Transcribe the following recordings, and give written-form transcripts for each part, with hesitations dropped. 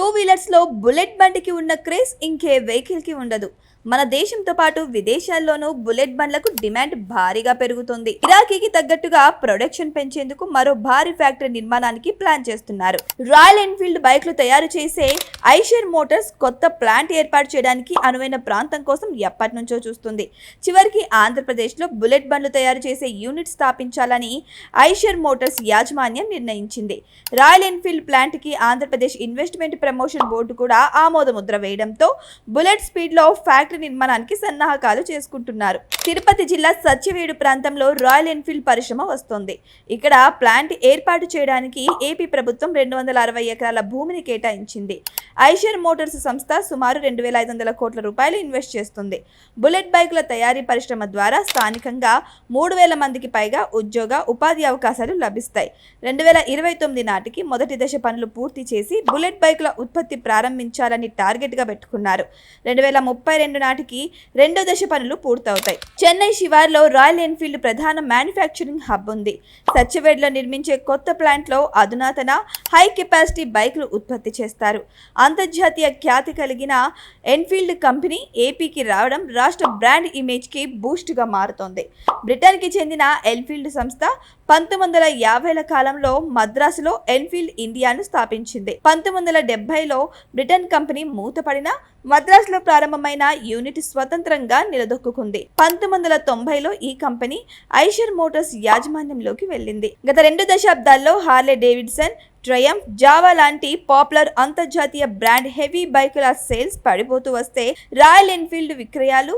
Two wheelers లో bullet బండికి ఉన్న క్రేజ్ ఇంకే వెహికల్ కి ఉండదు. మన దేశంతో పాటు విదేశాల్లోనూ బుల్లెట్ బండ్లకు డిమాండ్ భారీగా పెరుగుతుంది. గిరాకీకి తగ్గట్టుగా ప్రొడక్షన్ పెంచేందుకు మరో భారీ ఫ్యాక్టరీ నిర్మాణానికి ప్లాన్ చేస్తున్నారు. రాయల్ ఎన్ఫీల్డ్ బైక్లు తయారు చేసే ఐషర్ మోటార్స్ కొత్త ప్లాంట్ ఏర్పాటు చేయడానికి అనువైన ప్రాంతం కోసం ఎప్పటి నుంచో చూస్తుంది. చివరికి ఆంధ్రప్రదేశ్ లో బుల్లెట్ బండ్లు తయారు చేసే యూనిట్ స్థాపించాలని ఐషర్ మోటార్స్ యాజమాన్యం నిర్ణయించింది. రాయల్ ఎన్ఫీల్డ్ ప్లాంట్ కి ఆంధ్రప్రదేశ్ ఇన్వెస్ట్మెంట్ ప్రమోషన్ బోర్డు కూడా ఆమోద ముద్ర వేయడంతో బుల్లెట్ స్పీడ్ లో ఫ్యాక్టరీ నిర్మాణానికి సన్నాహకాలు చేసుకుంటున్నారు. తిరుపతి జిల్లా సత్యవేడు ప్రాంతంలో రాయల్ ఎన్ఫీల్డ్ పరిశ్రమ వస్తోంది. ఇక్కడ ప్లాంట్ ఏర్పాటు చేయడానికి ఏపీ ప్రభుత్వం 260 ఎకరాల భూమిని కేటాయించింది. ఐషర్ మోటార్స్ సంస్థ సుమారు 2,500 కోట్ల రూపాయలు ఇన్వెస్ట్ చేస్తుంది. బుల్లెట్ బైకుల తయారీ పరిశ్రమ ద్వారా స్థానికంగా 3,000 మందికి పైగా ఉపాధి అవకాశాలు లభిస్తాయి. 2029 నాటికి మొదటి దశ పనులు పూర్తి చేసి బుల్లెట్ బైకుల ఉత్పత్తి ప్రారంభించాలని టార్గెట్ గా పెట్టుకున్నారు. 2032 నాటికి రెండో దశ పనులు పూర్తవుతాయి. చెన్నై శివార్లో రాయల్ ఎన్ఫీల్డ్ ప్రధాన మ్యానుఫ్యాక్చరింగ్ హబ్ ఉంది. సత్యవేడ్లో నిర్మించే కొత్త ప్లాంట్ లో అధునాతన హై కెపాసిటీ బైకులు ఉత్పత్తి చేస్తారు. అంతర్జాతీయ ఖ్యాతి కలిగిన ఎన్ఫీల్డ్ కంపెనీ ఏపీకి రావడం రాష్ట్ర బ్రాండ్ ఇమేజ్ కి బూస్ట్ గా మారుతోంది. బ్రిటన్ కి చెందిన ఎన్ఫీల్డ్ సంస్థ 1950ల కాలంలో మద్రాసులో ఎన్ఫీల్డ్ ఇండియాను స్థాపించింది. 1970లో బ్రిటన్ కంపెనీ మూతపడిన మద్రాసులో ప్రారంభమైన యూనిట్ స్వతంత్రంగా నిలదొక్కుంది. 1990లో ఈ కంపెనీ ఐషర్ మోటార్స్ యాజమాన్యంలోకి వెళ్ళింది. గత 2 దశాబ్దాల్లో హార్లే డేవిడ్సన్, ట్రయంఫ్, జావా లాంటి పాపులర్ అంతర్జాతీయ బ్రాండ్ హెవీ బైకుల సేల్స్ పడిపోతూ వస్తే రాయల్ ఎన్ఫీల్డ్ విక్రయాలు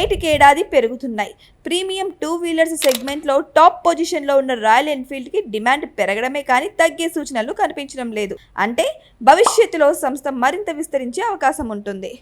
ఏటికేడాది పెరుగుతున్నాయి. ప్రీమియం 2 వీలర్స్ సెగ్మెంట్ లో టాప్ పొజిషన్ లో ఉన్న రాయల్ ఎన్ఫీల్డ్ కి డిమాండ్ పెరగడమే కానీ తగ్గే సూచనలు కనిపించడం లేదు. అంటే భవిష్యత్తులో సంస్థ మరింత విస్తరించే అవకాశం ఉంటుంది.